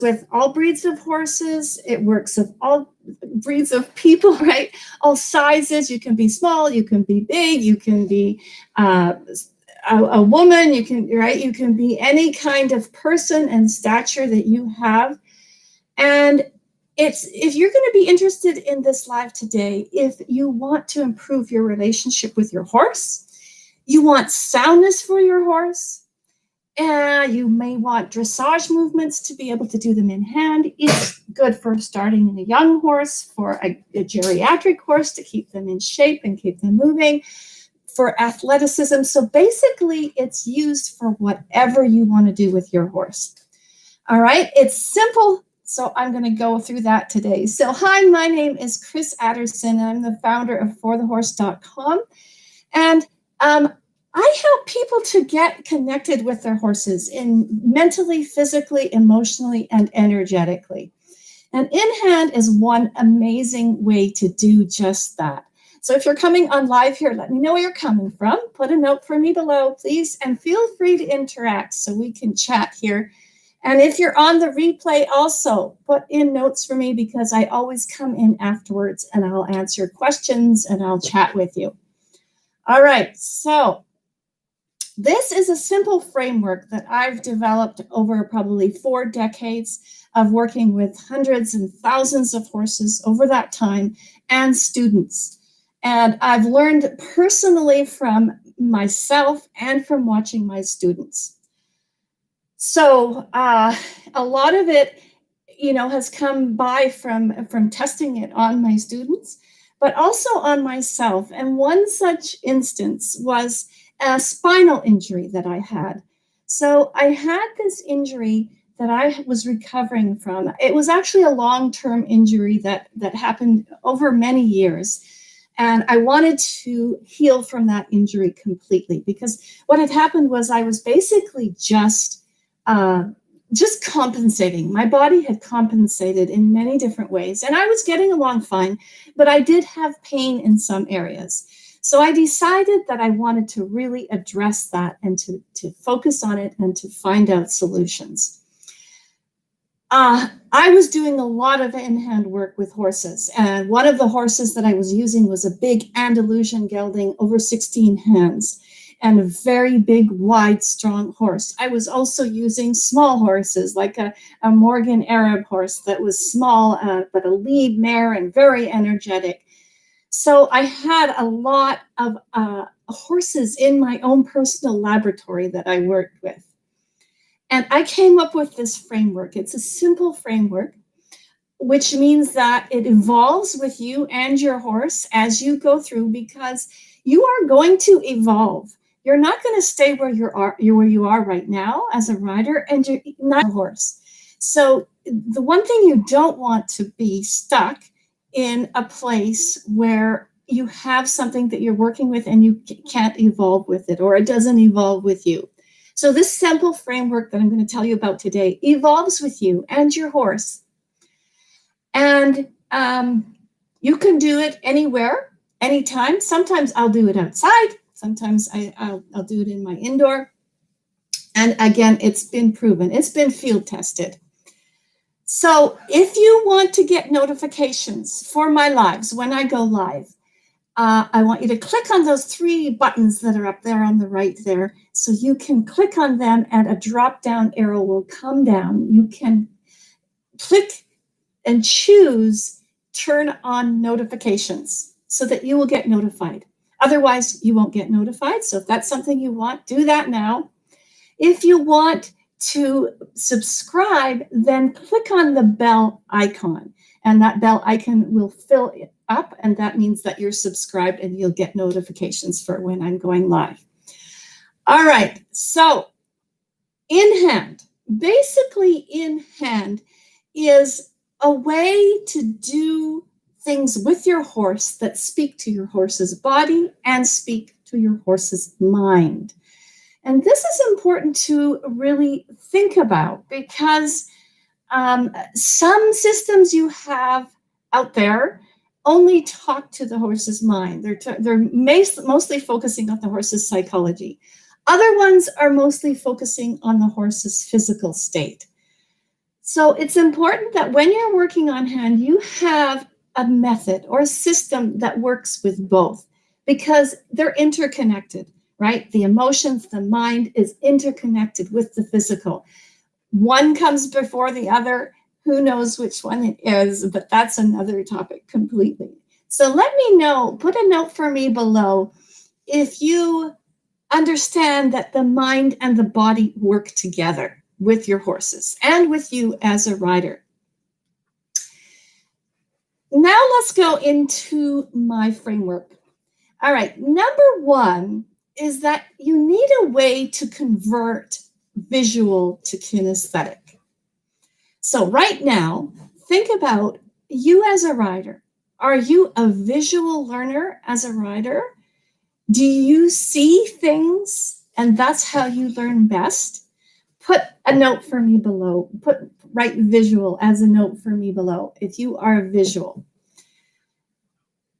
with all breeds of horses. It works with all breeds of people, right? All sizes. You can be small, you can be big, you can be a woman, you can, right? You can be any kind of person and stature that you have. And if you're going to be interested in this live today, if you want to improve your relationship with your horse, you want soundness for your horse, you may want dressage movements to be able to do them in hand. It's good for starting in a young horse, for a geriatric horse to keep them in shape and keep them moving, for athleticism. So basically, it's used for whatever you want to do with your horse. All right, it's simple. So I'm going to go through that today. So hi, my name is Chris Adderson. I'm the founder of forthehorse.com. And I help people to get connected with their horses in mentally, physically, emotionally, and energetically. And in hand is one amazing way to do just that. So if you're coming on live here, let me know where you're coming from. Put a note for me below, please, and feel free to interact so we can chat here. And if you're on the replay, also put in notes for me, because I always come in afterwards and I'll answer questions and I'll chat with you. All right, so this is a simple framework that I've developed over probably 4 decades of working with hundreds and thousands of horses over that time and students. And I've learned personally from myself and from watching my students. So a lot of it, has come by from testing it on my students, but also on myself. And one such instance was a spinal injury that I had. So I had this injury that I was recovering from. It was actually a long-term injury that happened over many years. And I wanted to heal from that injury completely, because what had happened was I was basically just compensating. My body had compensated in many different ways, and I was getting along fine, but I did have pain in some areas. So I decided that I wanted to really address that and to focus on it and to find out solutions. I was doing a lot of in-hand work with horses, and one of the horses that I was using was a big Andalusian gelding, over 16 hands, and a very big, wide, strong horse. I was also using small horses, like a Morgan Arab horse that was small, but a lead mare and very energetic. So I had a lot of horses in my own personal laboratory that I worked with. And I came up with this framework. It's a simple framework, which means that it evolves with you and your horse as you go through, because you are going to evolve. You're not going to stay where you are right now as a rider, and you're not a horse. So the one thing you don't want to be stuck in a place where you have something that you're working with and you can't evolve with it, or it doesn't evolve with you. So this simple framework that I'm going to tell you about today evolves with you and your horse. And you can do it anywhere, anytime. Sometimes I'll do it outside. Sometimes I'll do it in my indoor. And again, it's been proven. It's been field tested. So if you want to get notifications for my lives when I go live, I want you to click on those 3 buttons that are up there on the right there. So you can click on them and a drop-down arrow will come down. You can click and choose turn on notifications so that you will get notified. Otherwise, you won't get notified. So if that's something you want, do that now. If you want to subscribe, then click on the bell icon, and that bell icon will fill it up, and that means that you're subscribed and you'll get notifications for when I'm going live. All right, so in hand, basically in hand is a way to do things with your horse that speak to your horse's body and speak to your horse's mind. And this is important to really think about, because some systems you have out there only talk to the horse's mind. They're mostly focusing on the horse's psychology. Other ones are mostly focusing on the horse's physical state. So it's important that when you're working on hand, you have a method or a system that works with both because they're interconnected, right? The emotions, the mind is interconnected with the physical. One comes before the other. Who knows which one it is, but that's another topic completely. So let me know, put a note for me below if you understand that the mind and the body work together with your horses and with you as a rider. Now let's go into my framework. All right, number one is that you need a way to convert visual to kinesthetic. So right now, think about you as a rider. Are you a visual learner as a rider? Do you see things and that's how you learn best? Put a note for me below. Write visual as a note for me below if you are visual.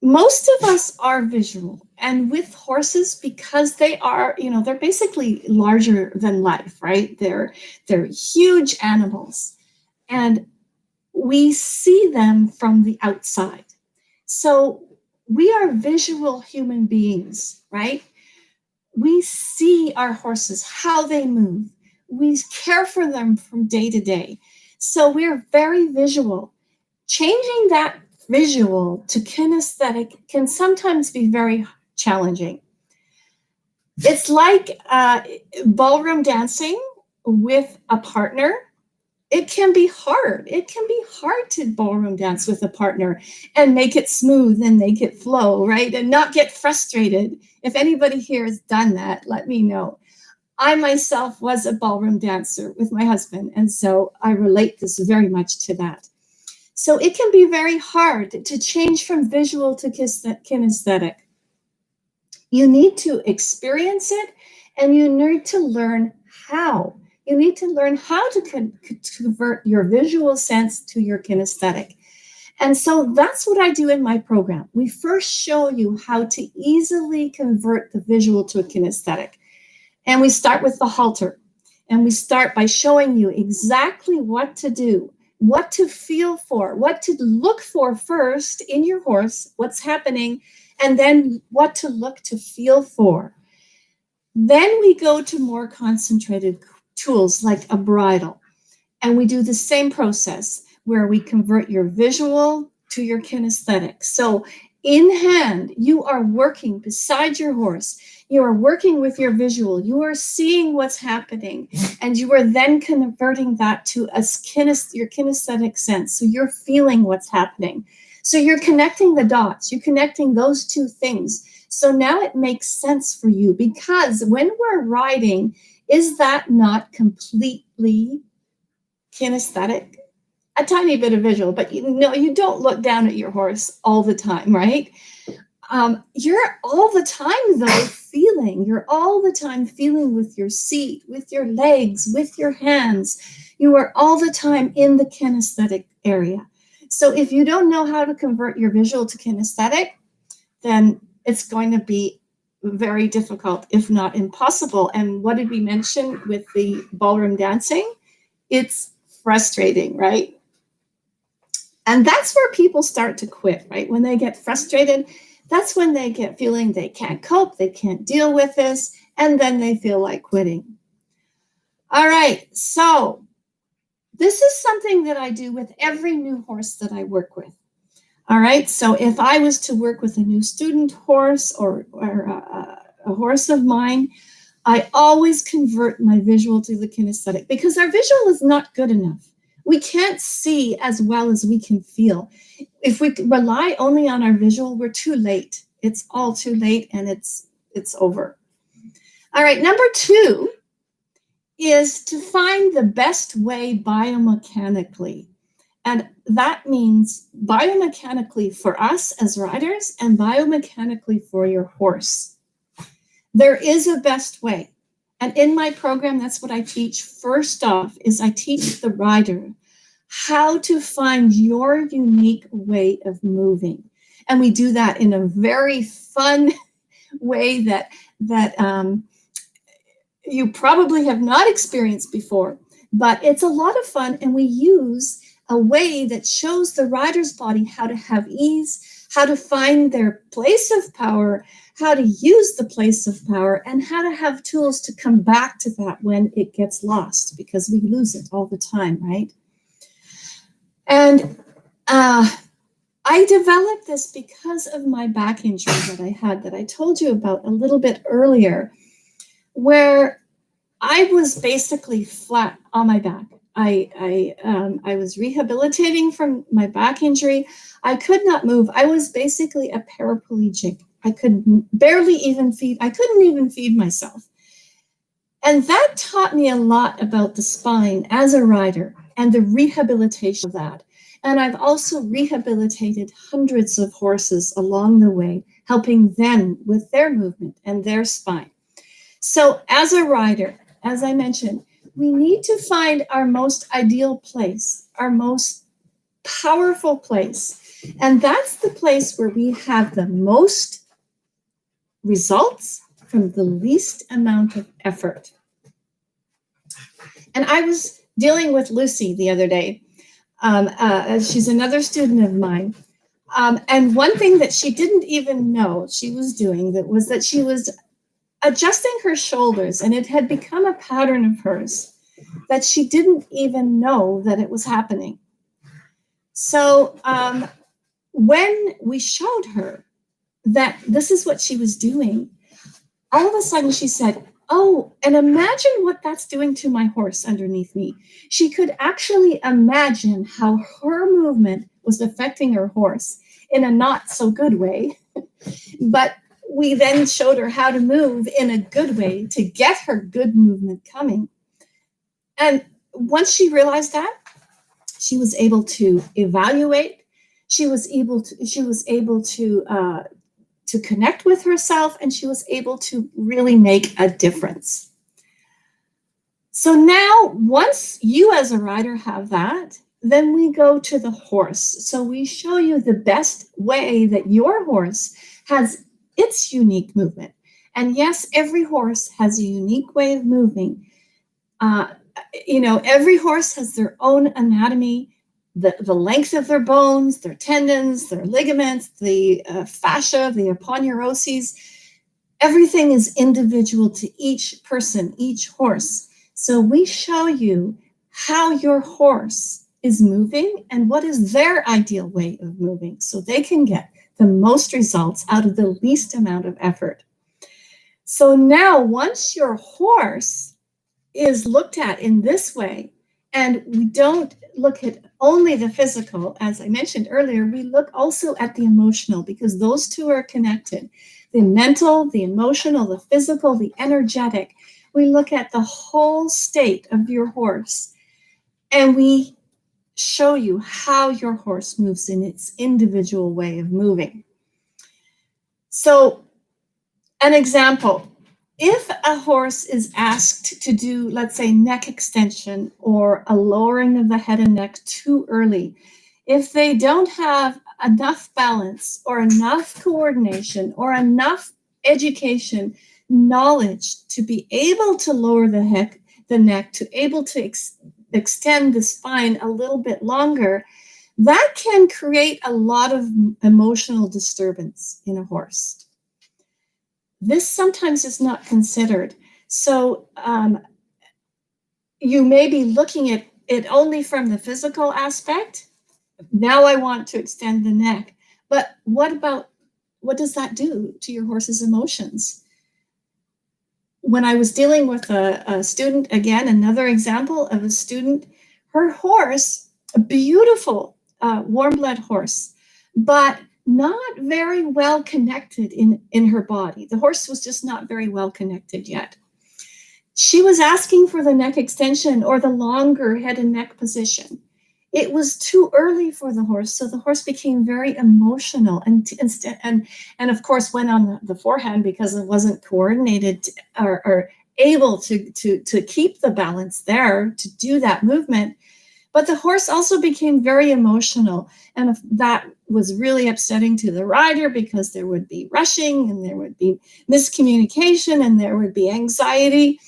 Most of us are visual, and with horses, because they are, they're basically larger than life, right? They're huge animals, and we see them from the outside. So we are visual human beings, right? We see our horses, how they move. We care for them from day to day. So we're very visual. Changing that visual to kinesthetic can sometimes be very challenging. It's like ballroom dancing with a partner. It can be hard. It can be hard to ballroom dance with a partner and make it smooth and make it flow, right? And not get frustrated. If anybody here has done that, let me know. I myself was a ballroom dancer with my husband, and so I relate this very much to that. So it can be very hard to change from visual to kinesthetic. You need to experience it, and you need to learn how. You need to learn how to convert your visual sense to your kinesthetic. And so that's what I do in my program. We first show you how to easily convert the visual to a kinesthetic. And we start with the halter. And we start by showing you exactly what to do, what to feel for, what to look for first in your horse, what's happening, and then what to look to feel for. Then we go to more concentrated tools like a bridle. And we do the same process where we convert your visual to your kinesthetic. So in hand, you are working beside your horse. You are working with your visual. You are seeing what's happening. And you are then converting that to your kinesthetic sense. So you're feeling what's happening. So you're connecting the dots. You're connecting those two things. So now it makes sense for you, because when we're riding, is that not completely kinesthetic? A tiny bit of visual, but you don't look down at your horse all the time, right? You're all the time, though, feeling. You're all the time feeling with your seat, with your legs, with your hands. You are all the time in the kinesthetic area. So if you don't know how to convert your visual to kinesthetic, then it's going to be very difficult, if not impossible. And what did we mention with the ballroom dancing? It's frustrating, right? And that's where people start to quit, right? When they get frustrated, that's when they get feeling they can't cope, they can't deal with this, and then they feel like quitting. All right, so this is something that I do with every new horse that I work with. All right, so if I was to work with a new student horse or a horse of mine, I always convert my visual to the kinesthetic, because our visual is not good enough. We can't see as well as we can feel. If we rely only on our visual, we're too late. It's all too late, and it's over. All right, number 2 is to find the best way biomechanically. And that means biomechanically for us as riders and biomechanically for your horse. There is a best way. And in my program, that's what I teach. First off is I teach the rider how to find your unique way of moving. And we do that in a very fun way that you probably have not experienced before. But it's a lot of fun, and we use a way that shows the rider's body how to have ease, how to find their place of power, how to use the place of power, and how to have tools to come back to that when it gets lost, because we lose it all the time, right? And I developed this because of my back injury that I had, that I told you about a little bit earlier, where I was basically flat on my back. I was rehabilitating from my back injury. I could not move. I was basically a paraplegic. I could barely even feed. I couldn't even feed myself. And that taught me a lot about the spine as a rider and the rehabilitation of that. And I've also rehabilitated hundreds of horses along the way, helping them with their movement and their spine. So as a rider, as I mentioned, we need to find our most ideal place, our most powerful place. And that's the place where we have the most results from the least amount of effort. And I was dealing with Lucy the other day. She's another student of mine. And one thing that she didn't even know she was doing was that she was adjusting her shoulders, and it had become a pattern of hers that she didn't even know that it was happening. So when we showed her that this is what she was doing, all of a sudden she said, "Oh, and imagine what that's doing to my horse underneath me." She could actually imagine how her movement was affecting her horse in a not so good way. But we then showed her how to move in a good way to get her good movement coming. And once she realized that, she was able to evaluate. She was able to connect with herself, and she was able to really make a difference. So now, once you as a rider have that, then we go to the horse. So we show you the best way that your horse has its unique movement. And yes, every horse has a unique way of moving. Every horse has their own anatomy, the length of their bones, their tendons, their ligaments, the fascia, the aponeuroses. Everything is individual to each person, each horse. So we show you how your horse is moving and what is their ideal way of moving, so they can get the most results out of the least amount of effort. So now, once your horse is looked at in this way, and we don't look at only the physical, as I mentioned earlier, we look also at the emotional, because those two are connected. The mental, the emotional, the physical, the energetic. We look at the whole state of your horse, and we show you how your horse moves in its individual way of moving. So, an example, if a horse is asked to do, let's say, neck extension or a lowering of the head and neck too early, if they don't have enough balance or enough coordination or enough education, knowledge to be able to lower the neck, to able to extend the spine a little bit longer, that can create a lot of emotional disturbance in a horse. This sometimes is not considered. So you may be looking at it only from the physical aspect. Now I want to extend the neck. But what does that do to your horse's emotions? When I was dealing with a student, again, another example of a student, her horse, a beautiful warm-blood horse, but not very well connected in her body. The horse was just not very well connected yet. She was asking for the neck extension or the longer head and neck position. It was too early for the horse, so the horse became very emotional and of course went on the forehand because it wasn't coordinated or able to keep the balance there to do that movement. But the horse also became very emotional, and that was really upsetting to the rider because there would be rushing and there would be miscommunication and there would be anxiety.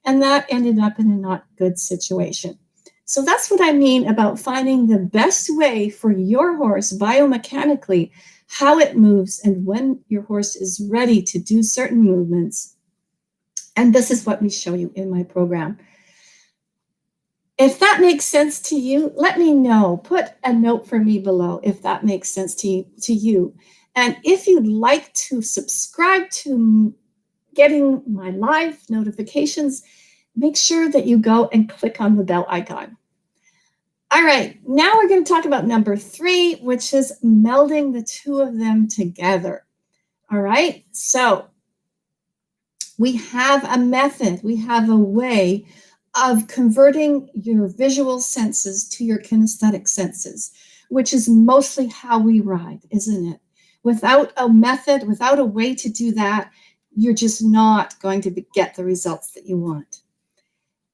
And that ended up in a not good situation. So that's what I mean about finding the best way for your horse biomechanically, how it moves and when your horse is ready to do certain movements. And this is what we show you in my program. If that makes sense to you, let me know. Put a note for me below if that makes sense to you. And if you'd like to subscribe to getting my live notifications, make sure that you go and click on the bell icon. All right, now we're going to talk about number 3, which is melding the two of them together. All right, so we have a method, we have a way of converting your visual senses to your kinesthetic senses, which is mostly how we ride, isn't it? Without a method, without a way to do that, you're just not going to get the results that you want.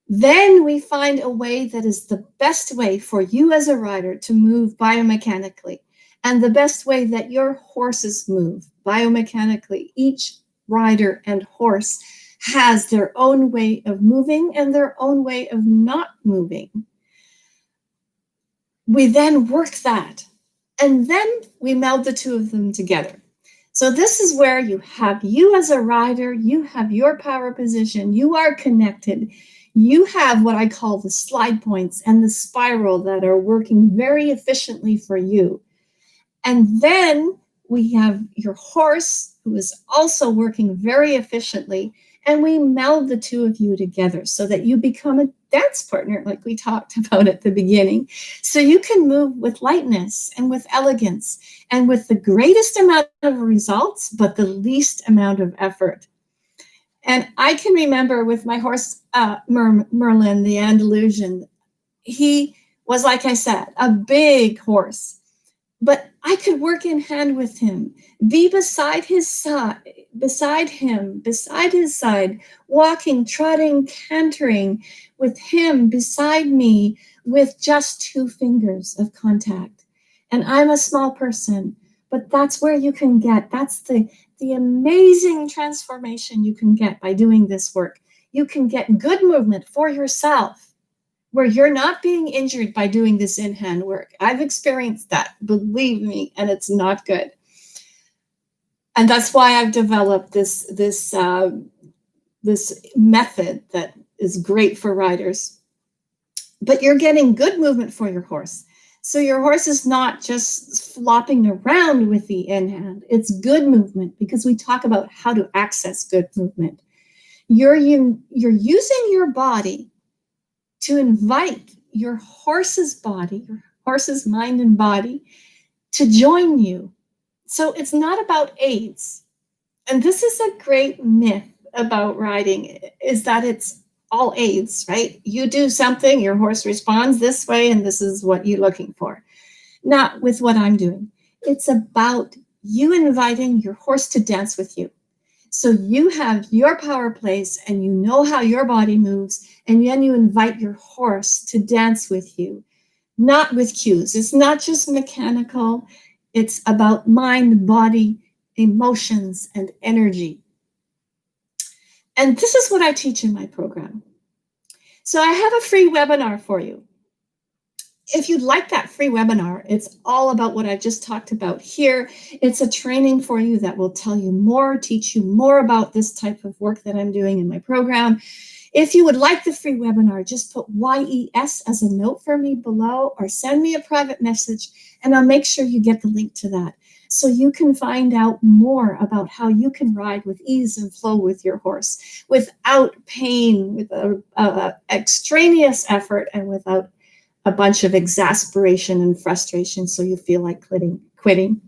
Then we find a way that is the best way for you as a rider to move biomechanically, and the best way that your horses move biomechanically. Each rider and horse has their own way of moving and their own way of not moving. We then work that, and then we meld the two of them together. So this is where you have you as a rider, you have your power position, you are connected. You have what I call the slide points and the spiral that are working very efficiently for you. And then we have your horse who is also working very efficiently, and we meld the two of you together so that you become a dance partner, like we talked about at the beginning. So you can move with lightness and with elegance and with the greatest amount of results, but the least amount of effort. And I can remember with my horse, Merlin, the Andalusian, he was, like I said, a big horse, but I could work in hand with him, be beside his side, beside his side, walking, trotting, cantering with him beside me with just 2 fingers of contact. And I'm a small person, but that's where you can get, that's the amazing transformation you can get by doing this work. You can get good movement for yourself where you're not being injured by doing this in-hand work. I've experienced that, believe me, and it's not good. And that's why I've developed this method that is great for riders. But you're getting good movement for your horse. So your horse is not just flopping around with the in-hand. It's good movement, because we talk about how to access good movement. You're using your body to invite your horse's body, your horse's mind and body, to join you. So it's not about aids. And this is a great myth about riding, is that it's all aids, right? You do something, your horse responds this way, and this is what you're looking for. Not with what I'm doing. It's about you inviting your horse to dance with you. So you have your power place and you know how your body moves, and then you invite your horse to dance with you, not with cues. It's not just mechanical. It's about mind, body, emotions, and energy. And this is what I teach in my program. So I have a free webinar for you. If you'd like that free webinar, it's all about what I've just talked about here. It's a training for you that will tell you more, teach you more about this type of work that I'm doing in my program. If you would like the free webinar, just put YES as a note for me below, or send me a private message, and I'll make sure you get the link to that, so you can find out more about how you can ride with ease and flow with your horse, without pain, without extraneous effort, and without a bunch of exasperation and frustration so you feel like quitting.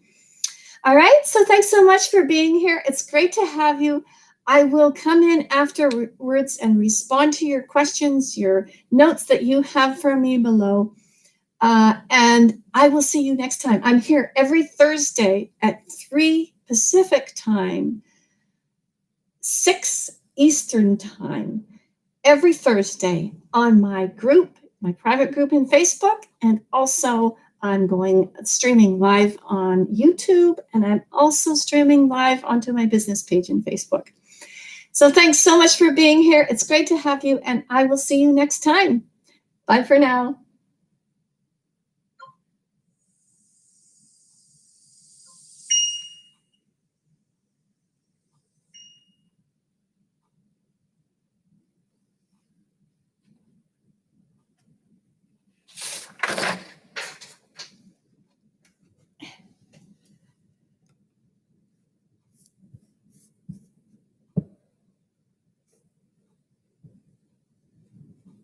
All right, so thanks so much for being here. It's great to have you. I will come in afterwards and respond to your questions, your notes that you have for me below. And I will see you next time. I'm here every Thursday at 3 Pacific time, 6 Eastern time, every Thursday on my group, my private group in Facebook, and also I'm streaming live on YouTube, and I'm also streaming live onto my business page in Facebook. So thanks so much for being here. It's great to have you, and I will see you next time. Bye for now.